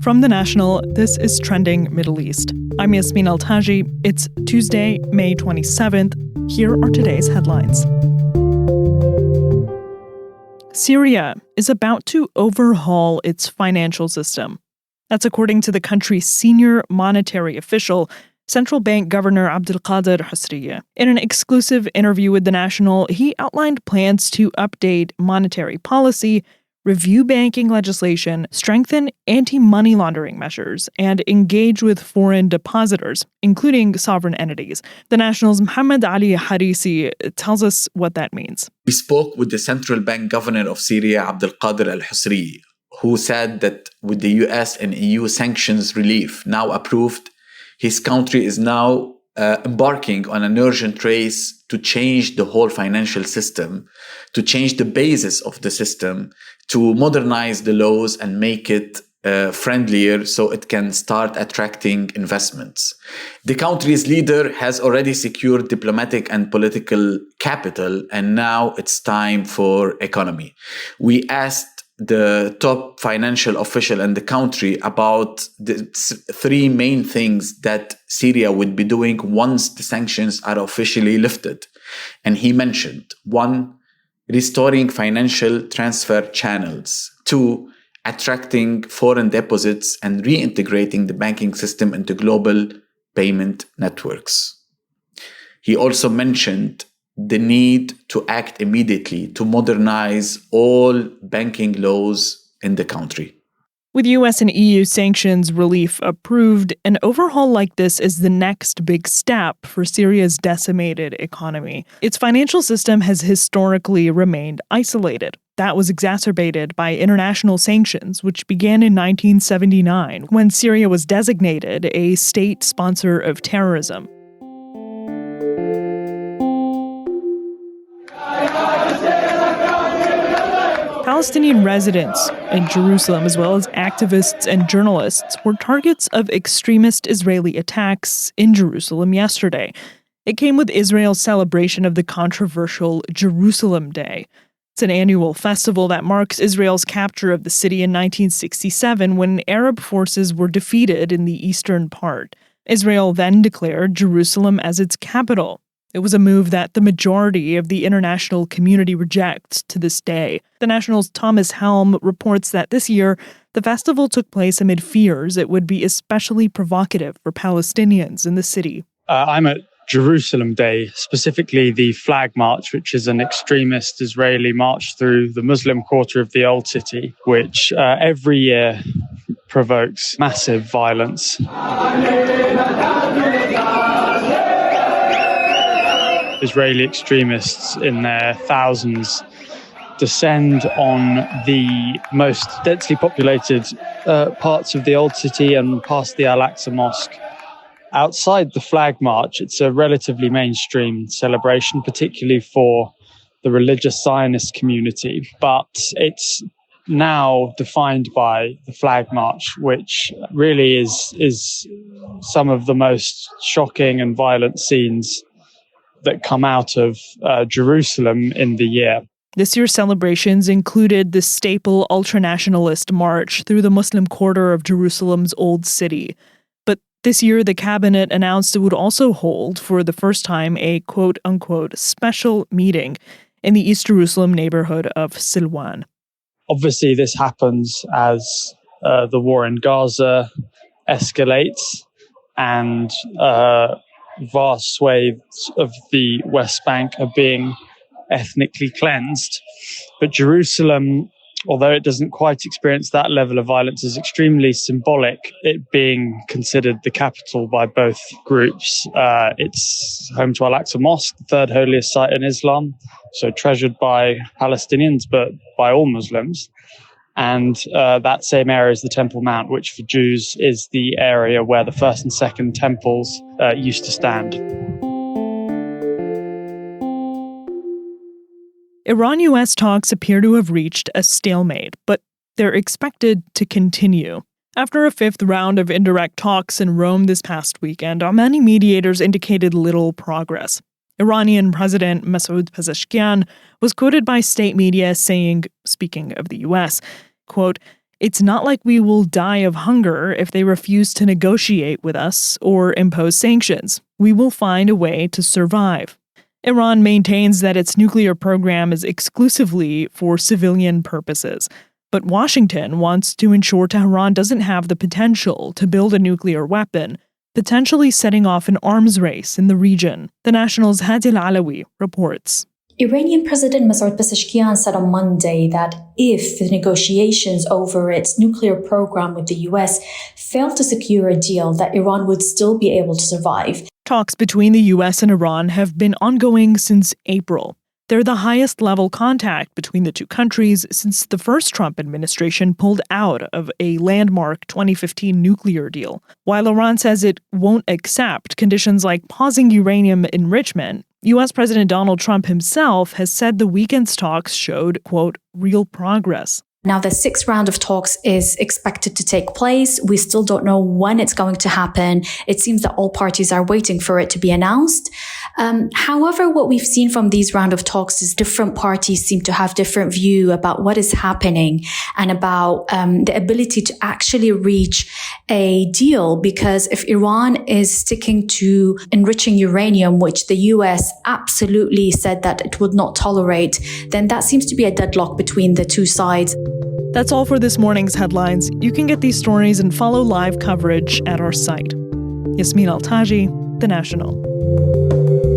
From The National, this is Trending Middle East. I'm Yasmin Al-Taji. It's Tuesday, May 27th. Here are today's headlines. Syria is about to overhaul its financial system. That's according to the country's senior monetary official, Central Bank Governor Abdulqadir Husriya. In an exclusive interview with The National, he outlined plans to update monetary policy, review banking legislation, strengthen anti-money laundering measures, and engage with foreign depositors, including sovereign entities. The National's Mohamad Harisi tells us what that means. We spoke with the Central Bank Governor of Syria, Abdulqadir al-Husri, who said that with the US and EU sanctions relief now approved, his country is now embarking on an urgent race to change the whole financial system, to change the basis of the system, to modernize the laws and make it friendlier so it can start attracting investments. The country's leader has already secured diplomatic and political capital, and now it's time for economy. We asked the top financial official in the country about the three main things that Syria would be doing once the sanctions are officially lifted. And he mentioned 1, restoring financial transfer channels. 2, attracting foreign deposits and reintegrating the banking system into global payment networks. He also mentioned the need to act immediately to modernize all banking laws in the country. With US and EU sanctions relief approved, an overhaul like this is the next big step for Syria's decimated economy. Its financial system has historically remained isolated. That was exacerbated by international sanctions, which began in 1979 when Syria was designated a state sponsor of terrorism. Palestinian residents in Jerusalem, as well as activists and journalists, were targets of extremist Israeli attacks in Jerusalem yesterday. It came with Israel's celebration of the controversial Jerusalem Day. It's an annual festival that marks Israel's capture of the city in 1967 when Arab forces were defeated in the eastern part. Israel then declared Jerusalem as its capital. It was a move that the majority of the international community rejects to this day. The National's Thomas Helm reports that this year, the festival took place amid fears it would be especially provocative for Palestinians in the city. I'm at Jerusalem Day, specifically the Flag March, which is an extremist Israeli march through the Muslim quarter of the Old City, which every year provokes massive violence. Israeli extremists in their thousands descend on the most densely populated parts of the Old City and past the Al-Aqsa Mosque. Outside the Flag March, it's a relatively mainstream celebration, particularly for the religious Zionist community, but it's now defined by the Flag March, which really is some of the most shocking and violent scenes that come out of Jerusalem in the year. This year's celebrations included the staple ultranationalist march through the Muslim quarter of Jerusalem's Old City. But this year, the cabinet announced it would also hold, for the first time, a quote-unquote special meeting in the East Jerusalem neighborhood of Silwan. Obviously, this happens as the war in Gaza escalates and vast swathes of the West Bank are being ethnically cleansed. But Jerusalem, although it doesn't quite experience that level of violence, is extremely symbolic, it being considered the capital by both groups. It's home to Al-Aqsa Mosque, the third holiest site in Islam, so treasured by Palestinians, but by all Muslims. And that same area is the Temple Mount, which for Jews is the area where the first and second temples used to stand. Iran-US talks appear to have reached a stalemate, but they're expected to continue. After a fifth round of indirect talks in Rome this past weekend, many mediators indicated little progress. Iranian President Masoud Pezeshkian was quoted by state media saying, speaking of the U.S., quote, It's not like we will die of hunger if they refuse to negotiate with us or impose sanctions. We will find a way to survive. Iran maintains that its nuclear program is exclusively for civilian purposes. But Washington wants to ensure Tehran doesn't have the potential to build a nuclear weapon, potentially setting off an arms race in the region. The National's Hadya AlAlawi reports. Iranian President Masoud Pezeshkian said on Monday that if the negotiations over its nuclear program with the US failed to secure a deal, that Iran would still be able to survive. Talks between the US and Iran have been ongoing since April. They're the highest level contact between the two countries since the first Trump administration pulled out of a landmark 2015 nuclear deal. While Iran says it won't accept conditions like pausing uranium enrichment, U.S. President Donald Trump himself has said the weekend's talks showed, quote, real progress. Now, the sixth round of talks is expected to take place. We still don't know when it's going to happen. It seems that all parties are waiting for it to be announced. However, what we've seen from these round of talks is different parties seem to have different view about what is happening and about the ability to actually reach a deal. Because if Iran is sticking to enriching uranium, which the US absolutely said that it would not tolerate, then that seems to be a deadlock between the two sides. That's all for this morning's headlines. You can get these stories and follow live coverage at our site. Yasmin Al-Taji, The National.